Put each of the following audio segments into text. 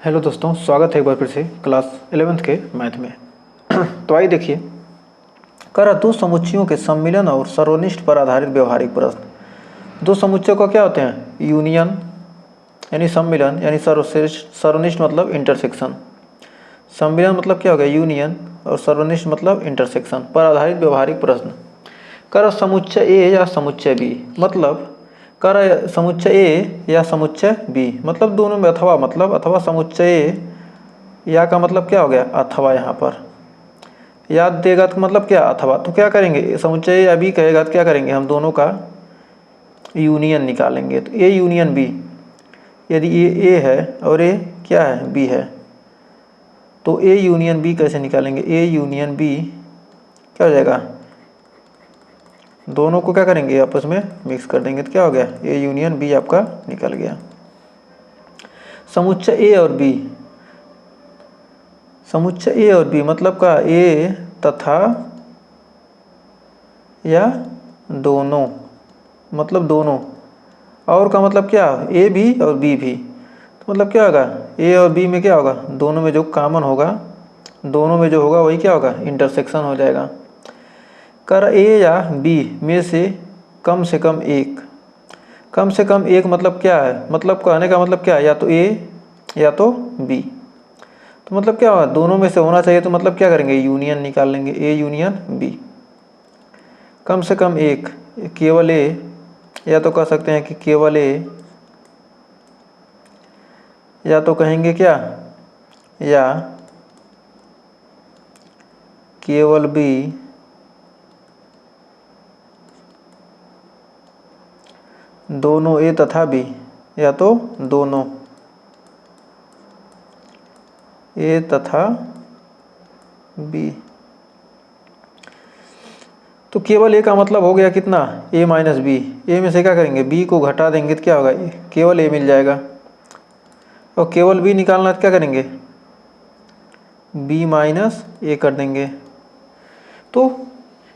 Hello दोस्तों, स्वागत है एक बार फिर से क्लास 11th के मैथ में। तो आइए देखिए, कर दो समुच्चयों के सम्मिलन और सर्वनिष्ठ पर आधारित व्यवहारिक प्रश्न। दो समुच्चयों का क्या होते हैं? यूनियन यानी सम्मिलन, यानी सर्वश्रेष्ठ। सर्वनिष्ठ मतलब इंटरसेक्शन। सम्मिलन मतलब क्या हो गया? यूनियन। और सर्वनिष्ठ मतलब इंटरसेक्शन पर आधारित व्यवहारिक प्रश्न। कर समुच्चय ए या समुच्चय बी, मतलब कर समुच्चय ए या समुच्चय बी, मतलब दोनों में अथवा, मतलब अथवा समुच्चय ए या का मतलब क्या हो गया? अथवा। यहाँ पर याद देगा तो मतलब क्या? अथवा। तो क्या करेंगे? समुच्चय ए या बी कहेगा तो क्या करेंगे? हम दोनों का यूनियन निकालेंगे। तो ए यूनियन बी, यदि ये ए है और ए क्या है? बी है, तो ए यूनियन बी कैसे निकालेंगे? ए यूनियन बी क्या हो जाएगा? दोनों को क्या करेंगे? आपस में मिक्स कर देंगे तो क्या हो गया? ए यूनियन बी आपका निकल गया। समुच्चय ए और बी, समुच्चय ए और बी मतलब का ए तथा या दोनों, मतलब दोनों। और का मतलब क्या? ए भी और बी भी। तो मतलब क्या होगा? ए और बी में क्या होगा? दोनों में जो कॉमन होगा, दोनों में जो होगा वही क्या होगा? इंटरसेक्शन हो जाएगा। कर ए या बी में से कम एक। कम से कम एक मतलब क्या है? मतलब कहने का मतलब क्या है? या तो ए या तो बी। तो मतलब क्या होगा? दोनों में से होना चाहिए, तो मतलब क्या करेंगे? यूनियन निकाल लेंगे, ए यूनियन बी। कम से कम एक, केवल ए, या तो कह सकते हैं कि केवल ए, या तो कहेंगे क्या? या केवल बी, दोनों ए तथा बी, या तो दोनों ए तथा बी। तो केवल ए का मतलब हो गया कितना? ए माइनस बी। ए में से क्या करेंगे? बी को घटा देंगे तो क्या होगा? केवल ए मिल जाएगा। और केवल बी निकालना तो क्या करेंगे? बी माइनस ए कर देंगे। तो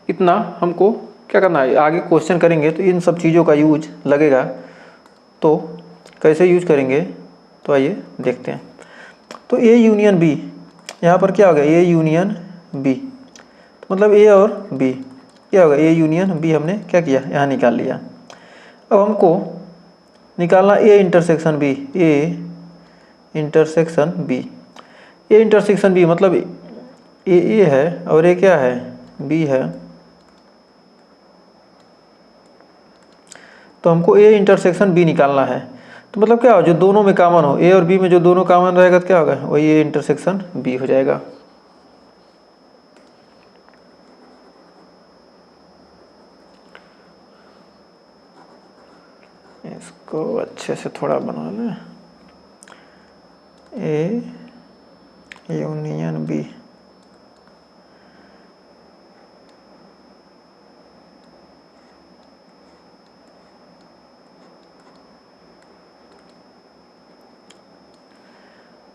इतना हमको क्या करना है? आगे क्वेश्चन करेंगे तो इन सब चीज़ों का यूज लगेगा। तो कैसे यूज करेंगे? तो आइए देखते हैं। तो ए यूनियन बी, यहाँ पर क्या हो गया? ए यूनियन बी, तो मतलब ए और बी क्या होगा? ए यूनियन बी हमने क्या किया? यहाँ निकाल लिया। अब हमको निकालना A intersection B. A intersection B, A intersection B मतलब ए है और ए क्या है? बी है। तो हमको ए इंटरसेक्शन बी निकालना है। तो मतलब क्या हो? जो दोनों में कॉमन हो, ए और बी में जो दोनों कॉमन रहेगा तो क्या होगा? वही ए इंटरसेक्शन बी हो जाएगा। इसको अच्छे से थोड़ा बना लें। ए यूनियन बी,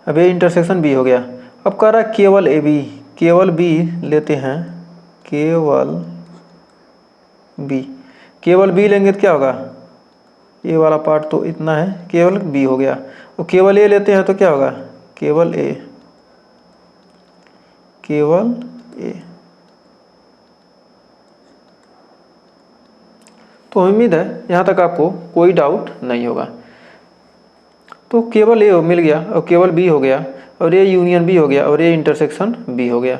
अब ए इंटरसेक्शन बी हो गया। अब कह रहा है केवल ए बी, केवल बी लेते हैं, केवल बी। केवल बी लेंगे तो क्या होगा? ए वाला पार्ट तो इतना है, केवल बी हो गया। और केवल ए लेते हैं तो क्या होगा? केवल ए, केवल ए। तो उम्मीद है यहाँ तक आपको कोई डाउट नहीं होगा। तो केवल ए मिल गया और केवल बी हो गया और ए यूनियन बी हो गया और ए इंटरसेक्शन बी हो गया।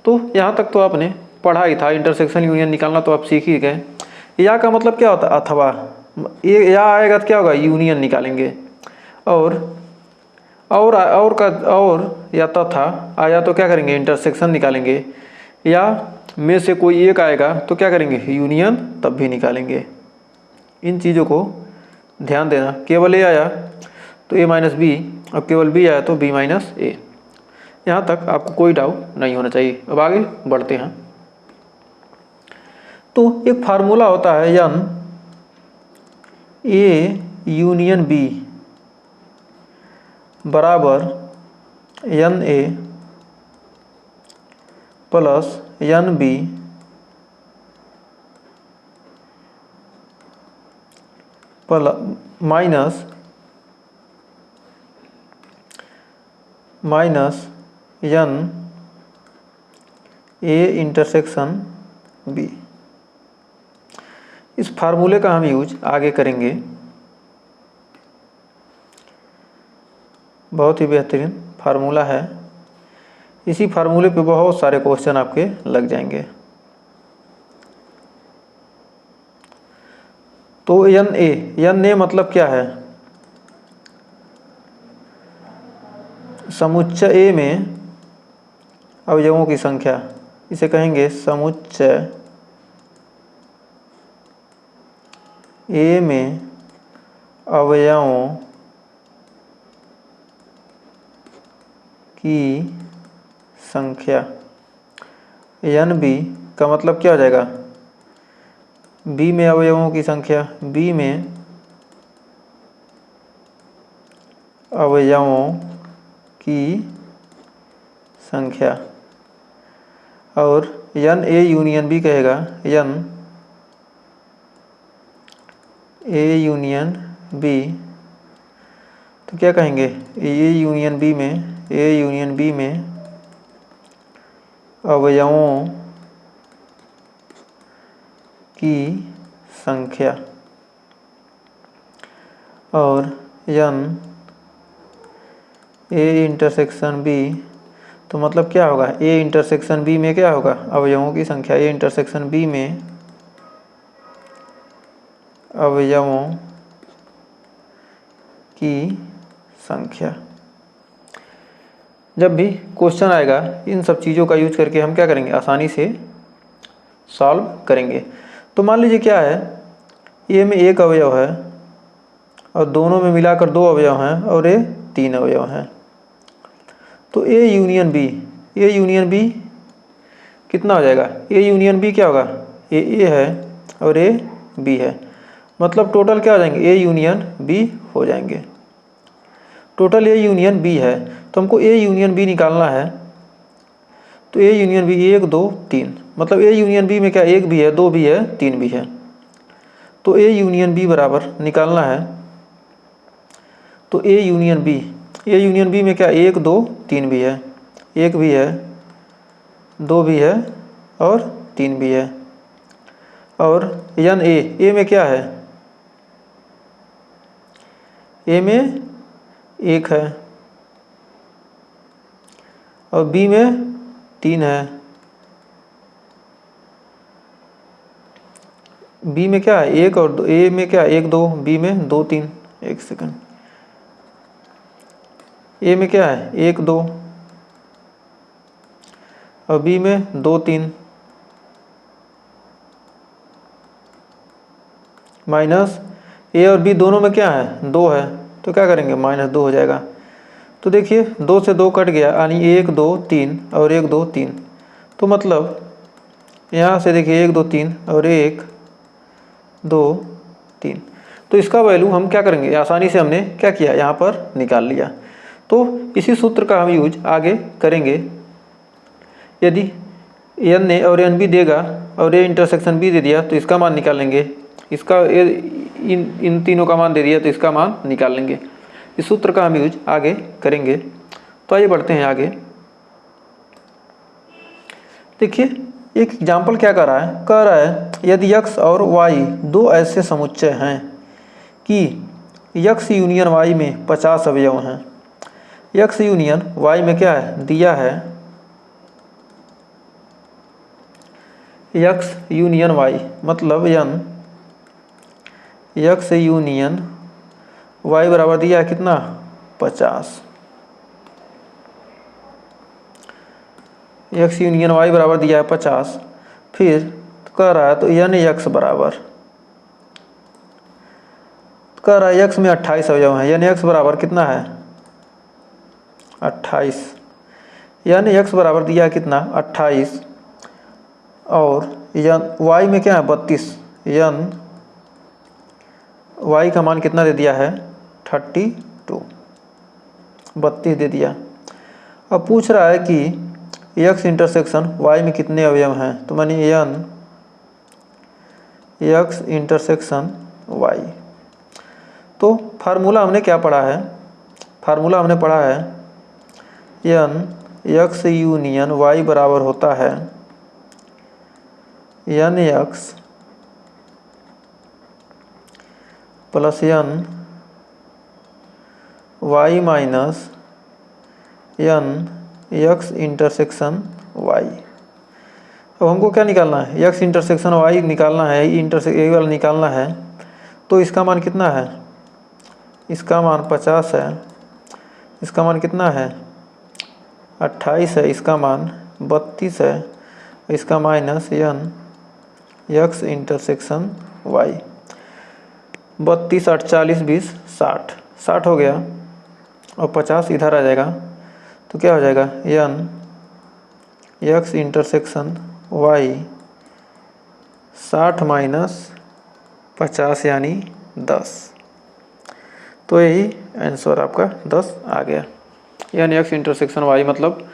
तो यहाँ तक तो आपने पढ़ा ही था, इंटरसेक्शन यूनियन निकालना तो आप सीख ही गए। या का मतलब क्या होता है? अथवा। ये या आएगा तो क्या होगा? यूनियन निकालेंगे। और का और या तथा आया तो क्या करेंगे? इंटरसेक्शन निकालेंगे। या में से कोई एक आएगा तो क्या करेंगे? यूनियन तब भी निकालेंगे। इन चीज़ों को ध्यान देना। केवल ए आया तो ए माइनस बी, और केवल बी आया तो बी माइनस ए। यहाँ तक आपको कोई डाउट नहीं होना चाहिए। अब आगे बढ़ते हैं। तो एक फार्मूला होता है यन ए यूनियन बी बराबर n A plus n B plus minus minus n A intersection B. इस फार्मूले का हम यूज आगे करेंगे। बहुत ही बेहतरीन फार्मूला है, इसी फार्मूले पे बहुत सारे क्वेश्चन आपके लग जाएंगे। तो एन ए मतलब क्या है? समुच्चय ए में अवयवों की संख्या, इसे कहेंगे समुच्चय ए में अवयवों की संख्या। एन बी का मतलब क्या हो जाएगा? बी में अवयवों की संख्या, बी में अवयवों की संख्या। और एन ए यूनियन बी कहेगा, एन ए यूनियन बी। तो क्या कहेंगे? ए यूनियन बी में अवयवों की संख्या। और एन ए इंटरसेक्शन बी, तो मतलब क्या होगा? ए इंटरसेक्शन बी में क्या होगा? अवयवों की संख्या। ए इंटरसेक्शन बी में अवयवों की संख्या। जब भी क्वेश्चन आएगा इन सब चीज़ों का यूज करके हम क्या करेंगे? आसानी से सॉल्व करेंगे। तो मान लीजिए क्या है, ए में एक अवयव है और दोनों में मिलाकर दो अवयव हैं और ए तीन अवयव हैं। तो ए यूनियन बी कितना हो जाएगा? ए यूनियन बी क्या होगा? ए है और ए बी है, मतलब टोटल क्या हो जाएंगे? ए यूनियन बी हो जाएंगे। टोटल ए यूनियन बी है, तो हमको ए यूनियन बी निकालना है। तो ए यूनियन बी 1 2 3, मतलब ए यूनियन बी में क्या एक भी है, दो भी है, तीन भी है। तो ए यूनियन बी बराबर निकालना है। तो ए यूनियन बी में क्या एक दो तीन भी है, एक भी है, दो भी है और तीन भी है। और एन ए में क्या है? ए में एक है और बी में तीन है। बी में क्या है? एक और दो। ए में क्या? एक दो, बी में दो तीन। एक सेकंड, ए में क्या है? एक दो और बी में दो तीन। माइनस ए और बी दोनों में क्या है? दो है, तो क्या करेंगे? -2 हो जाएगा। तो देखिए 2 से 2 कट गया, यानी 1 2 3 और 1 2 3। तो मतलब यहाँ से देखिए 1 2 3 और 1 2 3। तो इसका वैल्यू हम क्या करेंगे? आसानी से हमने क्या किया? यहाँ पर निकाल लिया। तो इसी सूत्र का हम यूज आगे करेंगे। यदि एन ए और एन बी देगा और ए इंटरसेक्शन बी दे दिया तो इसका मान निकाल लेंगे। इसका इन तीनों का मान दे दिया तो इसका मान निकाल लेंगे। इस सूत्र का हम यूज आगे करेंगे। तो आइए बढ़ते हैं आगे। देखिए एक एग्जाम्पल क्या कर रहा है? कह रहा है यदि x और y दो ऐसे समुच्चय हैं कि x यूनियन y में 50 अवयव हैं। x यूनियन y में क्या है? दिया है x यूनियन y, मतलब x यूनियन y बराबर दिया है कितना? 50। x यूनियन y बराबर दिया है 50। फिर कह रहा है तो एन x बराबर, कह रहा है x में 28 अवयव हैं, यानी x बराबर कितना है? 28। यानी x बराबर दिया है कितना? 28। और y में क्या है? 32। y का मान कितना दे दिया है? 32, 32 दे दिया। अब पूछ रहा है कि x इंटरसेक्शन y में कितने अवयव हैं? तो मानिए x इंटरसेक्शन y। तो फार्मूला हमने क्या पढ़ा है? फार्मूला हमने पढ़ा है यन एक्स यूनियन वाई बराबर होता है यन एक्स प्लस यन वाई माइनस यन एक्स इंटरसेक्शन वाई। अब हमको क्या निकालना है, एक्स इंटरसेक्शन वाई निकालना है, ये वाला निकालना है। तो इसका मान कितना है, इसका मान 50 है, इसका मान कितना है 28 है, इसका मान 32 है, इसका माइनस यन एक्स इंटरसेक्शन वाई। 32 8 40 20 60 60 हो गया और 50 इधर आ जाएगा तो क्या हो जाएगा यन एक्स इंटरसेक्शन वाई 60 माइनस 50 यानी 10। तो यही आंसर आपका 10 आ गया। यानी एक्स इंटरसेक्शन वाई मतलब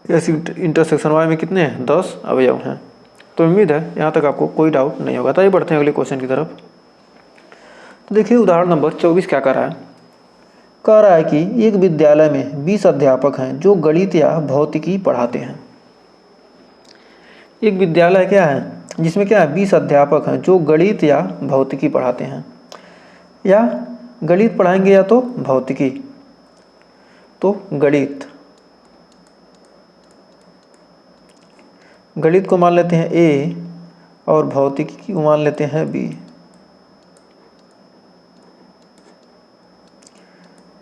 एक्स इंटरसेक्शन वाई में कितने हैं 10 अवयव हैं। तो उम्मीद है यहाँ तक आपको कोई डाउट नहीं होगा। तो आइए बढ़ते हैं अगले क्वेश्चन की तरफ। तो देखिए उदाहरण नंबर 24 क्या कर रहा है, कह रहा है कि एक विद्यालय में 20 अध्यापक हैं जो गणित या भौतिकी पढ़ाते हैं। एक विद्यालय क्या है जिसमें क्या है 20 अध्यापक हैं जो गणित या भौतिकी पढ़ाते हैं, या गणित पढ़ाएंगे या तो भौतिकी। तो गणित को मान लेते हैं ए और भौतिकी को मान लेते हैं बी।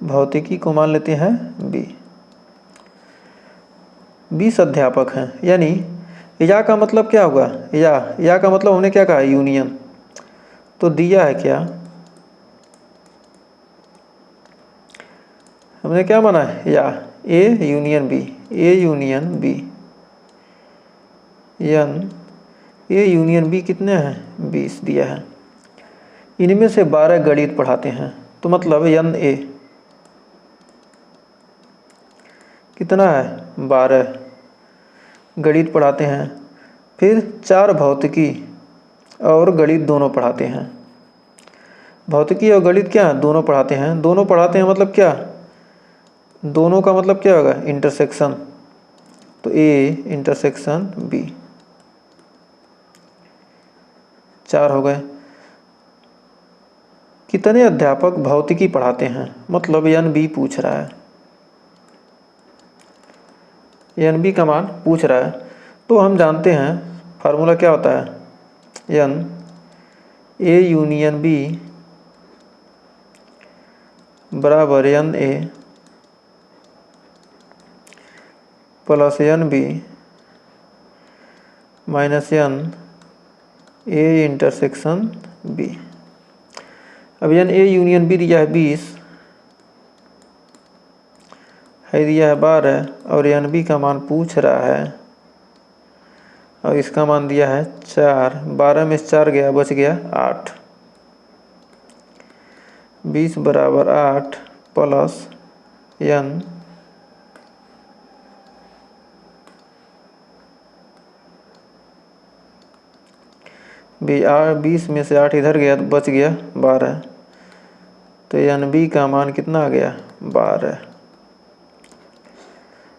भौतिकी को मान लेते हैं बी। 20 अध्यापक हैं, यानी या का मतलब क्या होगा, या का मतलब हमने क्या कहा यूनियन। तो दिया है क्या, हमने क्या माना है या A union B, A union B, n A union B कितने हैं 20 दिया है। इनमें से 12 गणित पढ़ाते हैं, तो मतलब यन ए कितना है 12 गणित पढ़ाते हैं। फिर 4 भौतिकी और गणित दोनों पढ़ाते हैं। भौतिकी और गणित क्या दोनों पढ़ाते हैं, दोनों पढ़ाते हैं मतलब क्या, दोनों का मतलब क्या होगा इंटरसेक्शन। तो ए इंटरसेक्शन बी 4 हो गए। कितने अध्यापक भौतिकी पढ़ाते हैं, मतलब एन बी पूछ रहा है, एन बी का मान पूछ रहा है। तो हम जानते हैं फार्मूला क्या होता है, एन ए यूनियन बी बराबर n A plus n B minus n A intersection B. अब एन ए यूनियन बी दिया है 20 है, दिया है 12 और एन बी का मान पूछ रहा है और इसका मान दिया है 4। 12 में 4 गया, बच गया 8। 20 बराबर 8 प्लस एन बी 20 में से 8 इधर गया तो बच गया 12। तो एन बी का मान कितना आ गया 12।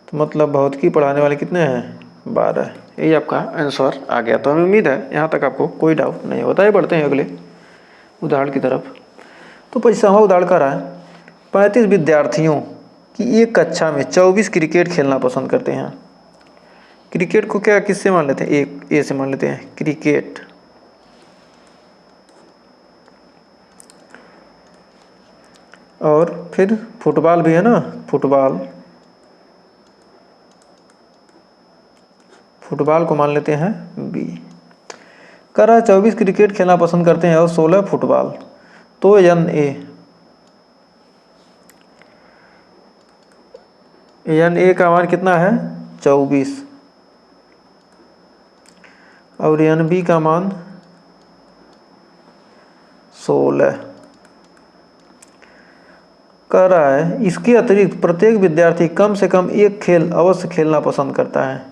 तो मतलब भौतिकी पढ़ाने वाले कितने हैं 12। यही आपका आंसर आ गया। तो हमें उम्मीद है यहाँ तक आपको कोई डाउट नहीं होता है। बढ़ते हैं अगले उदाहरण की तरफ। तो 25वां उदाहरण कर रहा है 35 विद्यार्थियों की एक कक्षा में 24 क्रिकेट खेलना पसंद करते हैं। क्रिकेट को क्या किससे मान लेते हैं, एक ए से मान लेते हैं क्रिकेट। और फिर फुटबॉल भी है ना, फुटबॉल को मान लेते हैं बी। कह रहा है 24 क्रिकेट खेलना पसंद करते हैं और 16 फुटबॉल। तो एन ए का मान कितना है 24 और एन बी का मान 16। कह रहा है इसके अतिरिक्त प्रत्येक विद्यार्थी कम से कम एक खेल अवश्य खेलना पसंद करता है।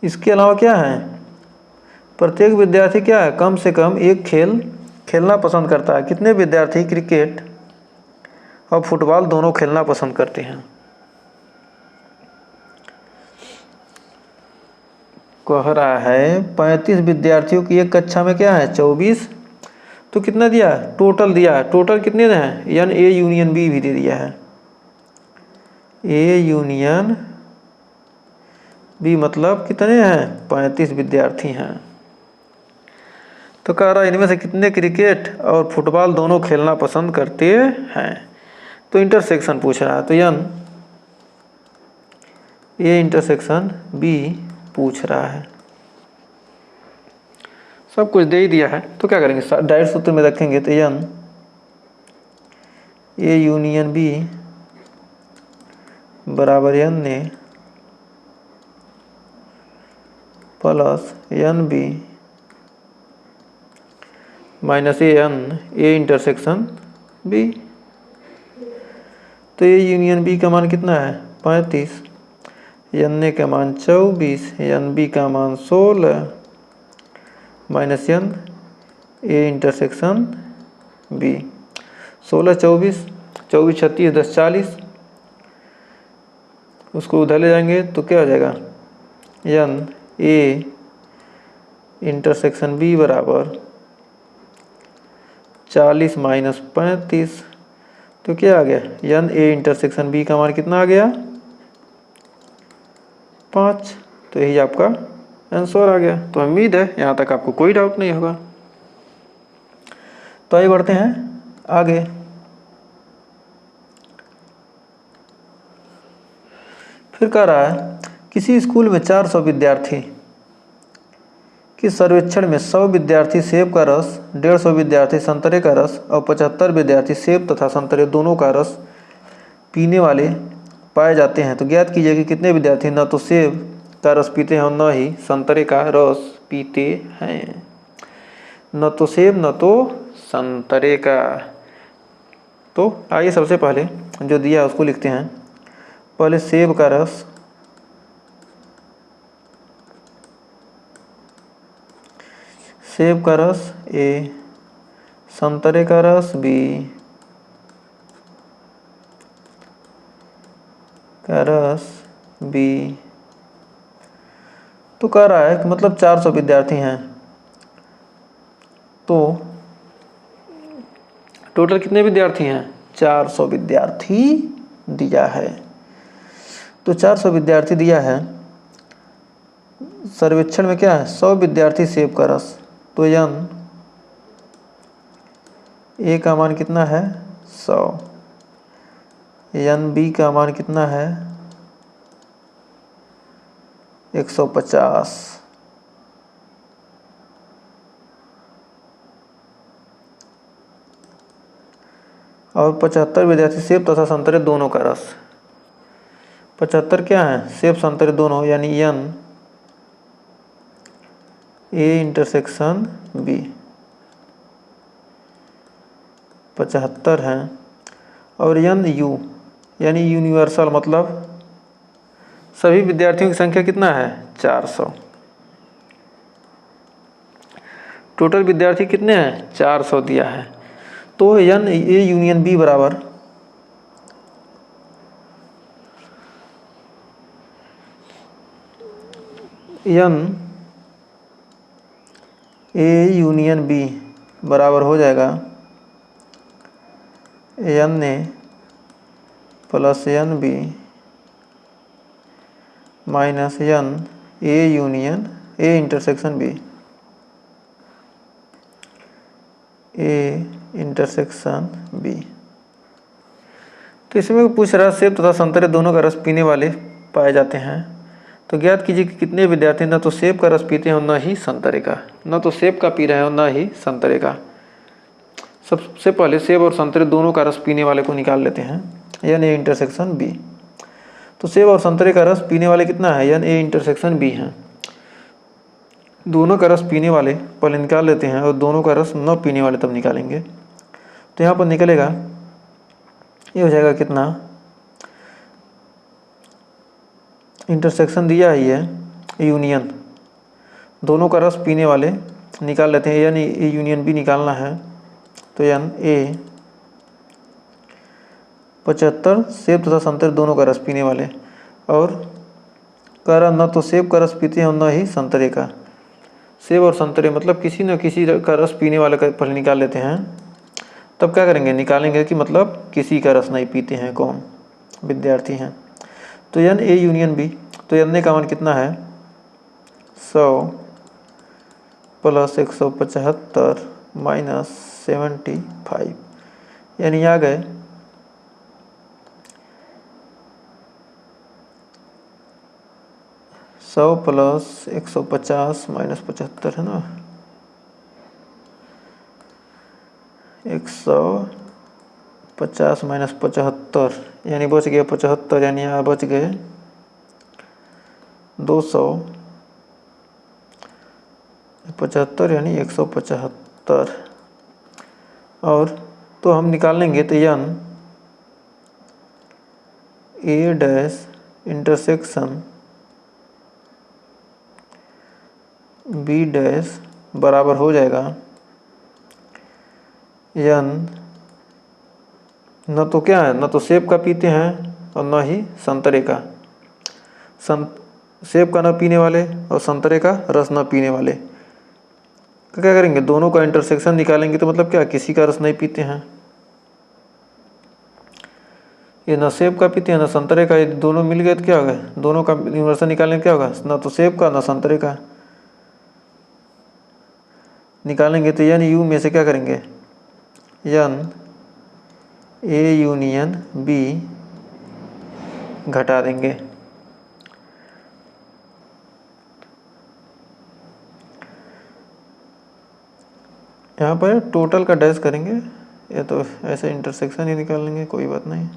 इसके अलावा क्या है, प्रत्येक विद्यार्थी क्या है कम से कम एक खेल खेलना पसंद करता है। कितने विद्यार्थी क्रिकेट और फुटबॉल दोनों खेलना पसंद करते हैं। कह रहा है 35 विद्यार्थियों की एक कक्षा में क्या है 24, तो कितना दिया टोटल दिया है, टोटल कितने हैं यान ए यूनियन बी भी दे दिया है, ए यूनियन बी मतलब कितने हैं 35 विद्यार्थी हैं। तो कह रहा है इनमें से कितने क्रिकेट और फुटबॉल दोनों खेलना पसंद करते हैं, तो इंटरसेक्शन पूछ रहा है, तो यान ए इंटरसेक्शन बी पूछ रहा है। सब कुछ दे ही दिया है तो क्या करेंगे डायरेक्ट सूत्र में रखेंगे, तो यन ए यूनियन बी बराबर एन ने plus n B minus A n A intersection B. तो ए यूनियन बी का मान कितना है 35, एन ए का मान 24, एन बी का मान 16 minus n A intersection B. 16 24 24 36 10 40, उसको उधर ले जाएंगे तो क्या हो जाएगा एन ए इंटरसेक्शन बी बराबर 40 माइनस 35, तो क्या आ गया एन ए इंटरसेक्शन बी का मान कितना आ गया 5। तो यही आपका आंसर आ गया। तो उम्मीद है यहाँ तक आपको कोई डाउट नहीं होगा। तो आइए बढ़ते हैं आगे। फिर कह रहा है किसी स्कूल में 400 विद्यार्थी कि सर्वेक्षण में 100 विद्यार्थी सेब का रस, 150 विद्यार्थी संतरे का रस और 75 विद्यार्थी सेब तथा संतरे दोनों का रस पीने वाले पाए जाते हैं। तो ज्ञात कीजिए कि कितने विद्यार्थी न तो सेब का रस पीते हैं और न ही संतरे का रस पीते हैं। न तो सेब न तो संतरे का। तो आइए सबसे पहले जो दिया है उसको लिखते हैं। पहले सेब का रस, सेब का रस ए, संतरे का रस बी, का रस बी। तो कह रहा है कि मतलब 400 विद्यार्थी हैं, तो टोटल कितने विद्यार्थी हैं 400 विद्यार्थी दिया है। तो 400 विद्यार्थी दिया है, सर्वेक्षण में क्या है 100 विद्यार्थी सेब का रस, तो यन ए का मान कितना है 100, यन बी का मान कितना है 150, और 75 विद्यार्थी सेब तथा संतरे दोनों का रस। 75 क्या है सेब संतरे दोनों, यानी एन ए इंटरसेक्शन बी 75 हैं, और एन यू यानी यूनिवर्सल मतलब सभी विद्यार्थियों की संख्या कितना है 400। टोटल विद्यार्थी कितने हैं 400 दिया है। तो एन ए यूनियन बी बराबर एन ए यूनियन बी बराबर हो जाएगा n A plus n B minus n A union A intersection B, A intersection B. तो इसमें पूछ रहा है सेब तथा संतरे दोनों का रस पीने वाले पाए जाते हैं। तो ज्ञात कीजिए कि कितने विद्यार्थी न तो सेब का रस पीते हैं और न ही संतरे का, न तो सेब का पी रहे हैं और न ही संतरे का। सबसे पहले सेब और संतरे दोनों का रस पीने वाले को निकाल लेते हैं, यानी ए इंटरसेक्शन बी। तो सेब और संतरे का रस पीने वाले कितना है यानी ए इंटरसेक्शन बी है। दोनों का रस पीने वाले पहले निकाल लेते हैं और दोनों का रस न पीने वाले तब निकालेंगे। तो यहाँ पर निकलेगा ये हो जाएगा कितना, इंटरसेक्शन दिया ही है यूनियन, दोनों का रस पीने वाले निकाल लेते हैं, यानी ए यूनियन बी निकालना है। तो यान ए 75 सेब तथा संतरे दोनों का रस पीने वाले, और कह रहा न तो सेब का रस पीते हैं और न ही संतरे का। सेब और संतरे मतलब किसी न किसी का रस पीने वाले का पहले निकाल लेते हैं, तब क्या करेंगे, निकालेंगे कि मतलब किसी का रस नहीं पीते हैं, कौन, विद्यार्थी हैं। तो एन ए यूनियन बी, तो एन ए का मान कितना है 100 प्लस 175 माइनस 75, यानी आ गए 100 प्लस 150 माइनस 75 है ना, 150 माइनस 75 यानी बच गया 75, यानी यहाँ बच गए 275 यानी 175। और तो हम निकाल लेंगे तो n A dash intersection B dash बराबर हो जाएगा एन, न तो क्या है, न तो सेब का पीते हैं और न ही संतरे का। सेब का न पीने वाले और संतरे का रस न पीने वाले, तो क्या करेंगे, दोनों का इंटरसेक्शन निकालेंगे, तो मतलब क्या, किसी का रस नहीं पीते हैं। ये न सेब का पीते हैं न संतरे का, ये दोनों मिल गए तो क्या होगा, दोनों का यूनिवर्सल निकालेंगे क्या होगा, न तो सेब का न संतरे का निकालेंगे। तो एन यू में से क्या करेंगे, एन ए यूनियन बी घटा देंगे। यहाँ पर टोटल का डैश करेंगे, या तो ऐसे इंटरसेक्शन ही निकाल लेंगे, कोई बात नहीं।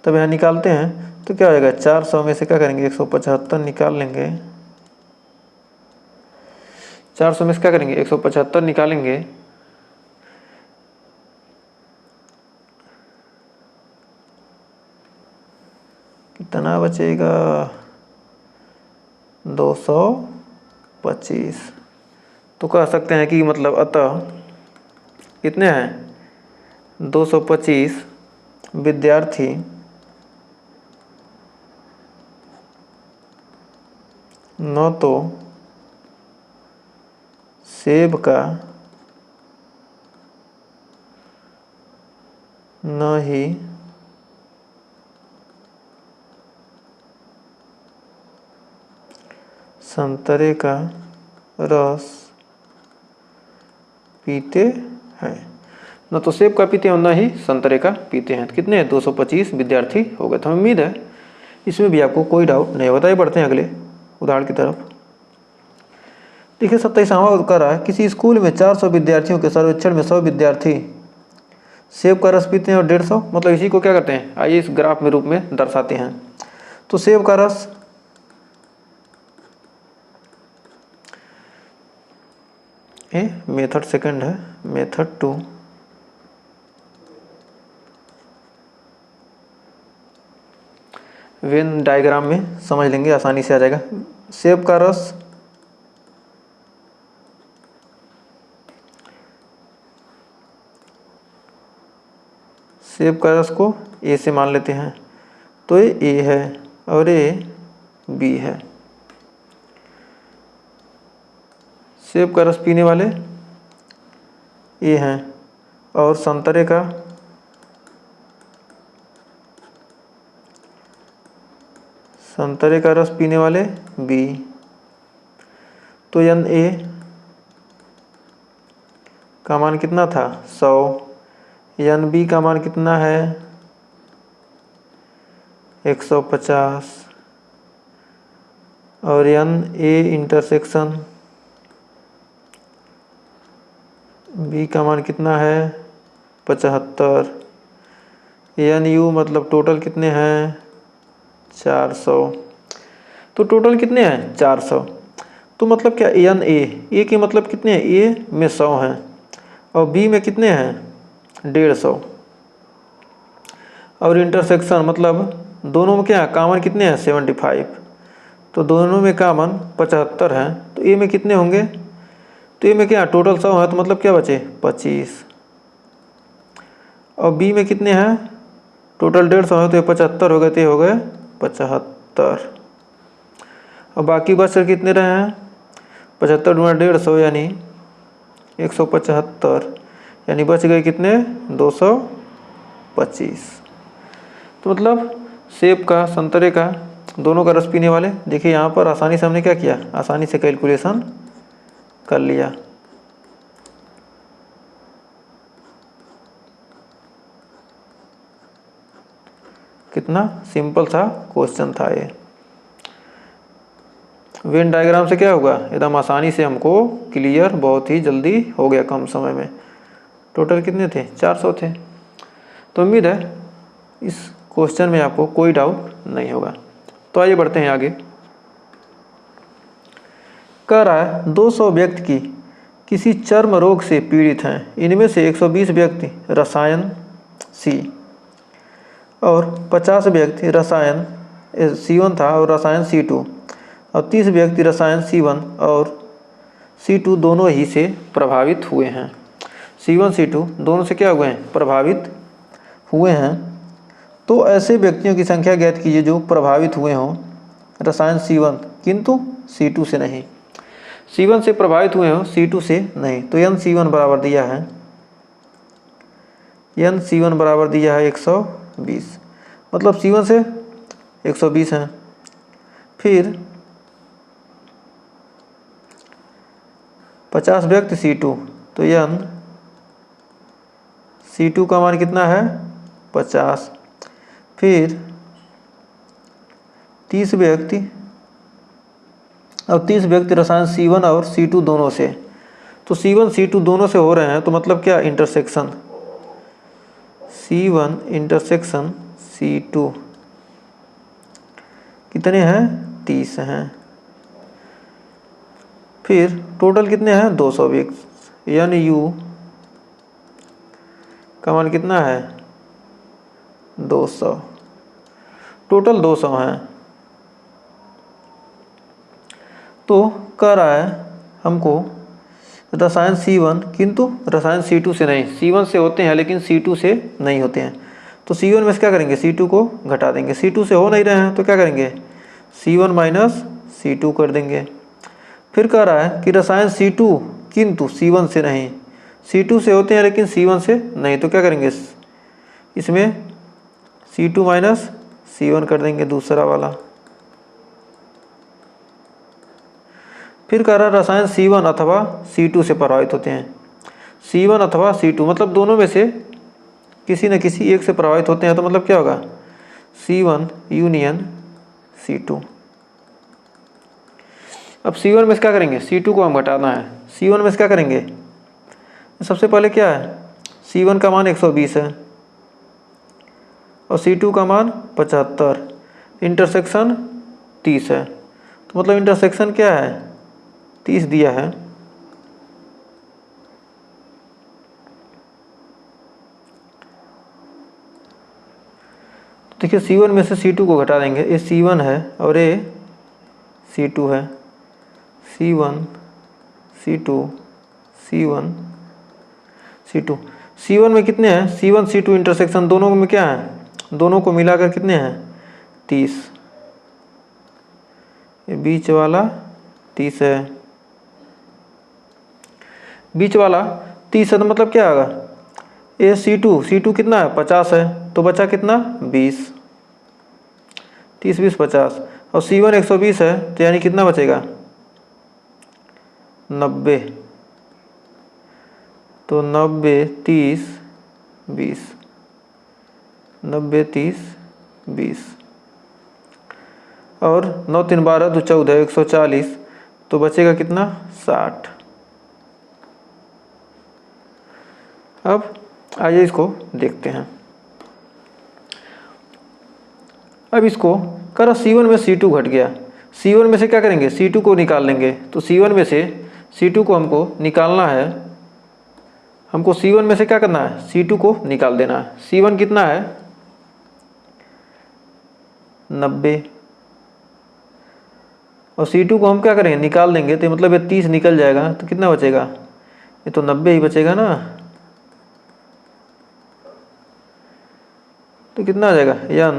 तब यहाँ निकालते हैं तो क्या हो जाएगा, 400 में से क्या करेंगे 175 निकाल लेंगे, 400 में से क्या करेंगे 175 निकालेंगे, कितना बचेगा 225। तो कह सकते हैं कि मतलब अतः कितने हैं 225 विद्यार्थी न तो सेब का न ही संतरे का रस पीते हैं, न तो सेब का पीते हैं और न ही संतरे का पीते हैं। तो कितने 225 विद्यार्थी हो गए। तो हमें उम्मीद है इसमें भी आपको कोई डाउट नहीं होता ही। बढ़ते हैं अगले उदाहरण की तरफ। देखिए 27वां कर रहा है, किसी स्कूल में 400 विद्यार्थियों के सर्वेक्षण में 100 विद्यार्थी सेब का रस पीते हैं और 150, मतलब इसी को क्या करते हैं, आइए इस ग्राफ में रूप में दर्शाते हैं। तो सेब का रस मेथड सेकंड है, मेथड 2 वेन डायग्राम में समझ लेंगे, आसानी से आ जाएगा। सेब का रस को ए से मान लेते हैं, तो ये ए है और ये बी है। सेब का रस पीने वाले ए हैं और संतरे का रस पीने वाले बी। तो एन ए का मान कितना था 100, एन बी का मान कितना है 150 और एन ए इंटरसेक्शन बी का मान कितना है 75, एन यू मतलब टोटल कितने हैं 400। तो टोटल कितने हैं 400। तो मतलब क्या एन ए के मतलब कितने हैं, ए में 100 हैं और बी में कितने हैं 150, और इंटरसेक्शन मतलब दोनों में क्या कॉमन कितने हैं 75। तो दोनों में कॉमन 75 हैं, तो ए में कितने होंगे, तो ए में क्या टोटल 100 है, तो मतलब क्या बचे 25, और बी में कितने हैं टोटल 150 है तो ये 75 हो गए, तो ये हो गए 75। अब बाकी बच कर कितने रहे हैं, 75 गुणा 150 यानी 175, यानी बच गए कितने 225। तो मतलब सेब का संतरे का दोनों का रस पीने वाले, देखिए यहाँ पर आसानी से हमने क्या किया, आसानी से कैलकुलेशन कर लिया। कितना सिंपल सा क्वेश्चन था ये। वेन डायग्राम से क्या होगा, एकदम आसानी से हमको क्लियर बहुत ही जल्दी हो गया, कम समय में। टोटल कितने थे, 400 थे। तो उम्मीद है इस क्वेश्चन में आपको कोई डाउट नहीं होगा। तो आइए बढ़ते हैं आगे। कह रहा है 200 व्यक्ति की किसी चर्म रोग से पीड़ित हैं, इनमें से 120 व्यक्ति रसायन सी और 50 व्यक्ति रसायन C1 था और रसायन C2 और 30 व्यक्ति रसायन C1 और C2 दोनों ही से प्रभावित हुए हैं। C1 C2 दोनों से क्या हुए हैं, प्रभावित हुए हैं। तो ऐसे व्यक्तियों की संख्या ज्ञात कीजिए जो प्रभावित हुए हों रसायन C1 किंतु C2 से नहीं, C1 से प्रभावित हुए हों C2 से नहीं। तो NC1 बराबर दिया है, NC1 बराबर दिया है 120, मतलब C1 से 120 हैं। फिर 50 व्यक्ति C2, तो NC2 का मान कितना है 50। फिर 30 व्यक्ति, अब 30 व्यक्ति रसायन C1 और C2 दोनों से। तो C1 C2 दोनों से हो रहे हैं, तो मतलब क्या, इंटरसेक्शन C1 इंटरसेक्शन C2 कितने हैं, 30 हैं। फिर टोटल कितने हैं 200 व्यक्ति, यानी U का मान कितना है 200, टोटल 200 हैं। तो कह रहा है हमको रसायन C1 किंतु रसायन C2 से नहीं, C1 से होते हैं लेकिन C2 से नहीं होते हैं। तो C1 में से क्या करेंगे, C2 को घटा देंगे। C2 से हो नहीं रहे हैं तो क्या करेंगे, C1 माइनस C2 कर देंगे। फिर कह रहा है कि रसायन C2 किंतु C1 से नहीं, C2 से होते हैं लेकिन C1 से नहीं, तो क्या करेंगे, इसमें C2 माइनस C1 कर देंगे दूसरा वाला। फिर कह रहा है रसायन C1 अथवा C2 से प्रभावित होते हैं, C1 अथवा C2 मतलब दोनों में से किसी न किसी एक से प्रभावित होते हैं। तो मतलब क्या होगा, C1 यूनियन C2। अब C1 में से क्या करेंगे, C2 को हम घटाना है। C1 में से क्या करेंगे, सबसे पहले क्या है, C1 का मान 120 है और C2 का मान 75, इंटरसेक्शन 30 है। तो मतलब इंटरसेक्शन क्या है, 30 दिया है। देखिए C1 में से C2 को घटा देंगे, ये C1 है और ये C2 है, C1 C2 C1 C2। C1 में कितने हैं, C1 C2 इंटरसेक्शन दोनों में क्या है, दोनों को मिलाकर कितने हैं 30, ये बीच वाला 30 है, बीच वाला 30 है। तो मतलब क्या होगा, ये C2 कितना है 50 है, तो बचा कितना 20, 30 20 50 और C1 120 है, तो यानी कितना बचेगा 90। तो 90 30 20, 90 30 20 और 9 3 12 2 14 140, तो बचेगा कितना 60। अब आइए इसको देखते हैं। अब इसको करा C1 में C2 घट गया, C1 में से क्या करेंगे, C2 को निकाल लेंगे। तो C1 में से C2 को हमको निकालना है, हमको C1 में से क्या करना है, C2 को निकाल देना है। C1 कितना है 90 और C2 को हम क्या करेंगे, निकाल देंगे। तो मतलब ये 30 निकल जाएगा, तो कितना बचेगा, ये तो 90 ही बचेगा ना। तो कितना आ जाएगा n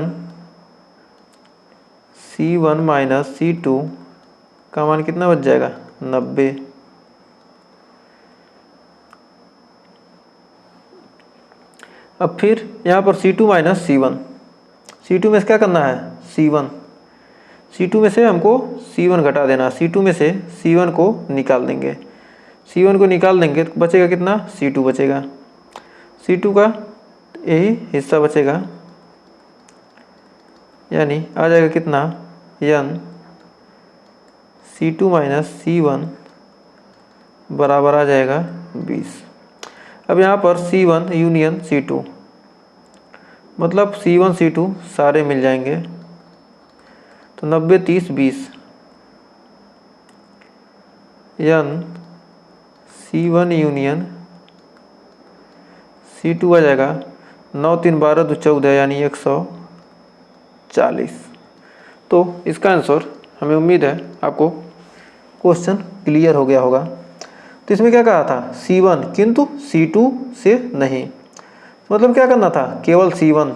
C1 माइनस C2 का मान कितना बच जाएगा 90। अब फिर यहाँ पर C2 माइनस C1, C2 में से क्या करना है C1, C2 में से हमको C1 घटा देना, C2 में से C1 को निकाल देंगे, C1 को निकाल देंगे तो बचेगा कितना C2 बचेगा, C2 का यही हिस्सा बचेगा, यानी आ जाएगा कितना n C2 माइनस C1 बराबर आ जाएगा 20। अब यहाँ पर C1 यूनियन C2 मतलब C1 C2 सारे मिल जाएंगे, तो 90 30 20 n C1 यूनियन C2 आ जाएगा 9 3 12 2 14 यानी 140। तो इसका आंसर हमें उम्मीद है आपको क्वेश्चन क्लियर हो गया होगा। तो इसमें क्या कहा था C1 किंतु C2 से नहीं, मतलब क्या करना था केवल C1,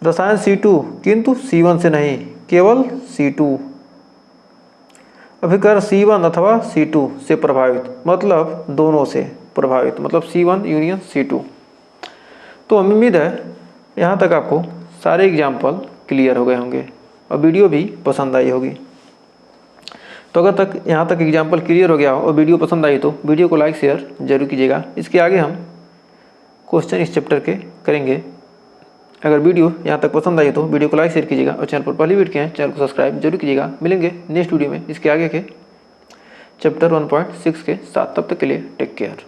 रसायन C2 किंतु C1 से नहीं केवल C2। अभी कर C1 अथवा C2 से प्रभावित मतलब दोनों से प्रभावित मतलब C1 यूनियन C2। तो हमें उम्मीद है यहाँ तक आपको सारे एग्जाम्पल क्लियर हो गए होंगे और वीडियो भी पसंद आई होगी। तो अगर तक यहाँ तक एग्जाम्पल क्लियर हो गया हो और वीडियो पसंद आई तो वीडियो को लाइक शेयर जरूर कीजिएगा। इसके आगे हम क्वेश्चन इस चैप्टर के करेंगे। अगर वीडियो यहाँ तक पसंद आई तो वीडियो को लाइक शेयर कीजिएगा और चैनल पर पहली वीडियो के हैं चैनल को सब्सक्राइब जरूर कीजिएगा। मिलेंगे नेक्स्ट वीडियो में इसके आगे के चैप्टर 1.6 के साथ, तब तक के लिए टेक केयर।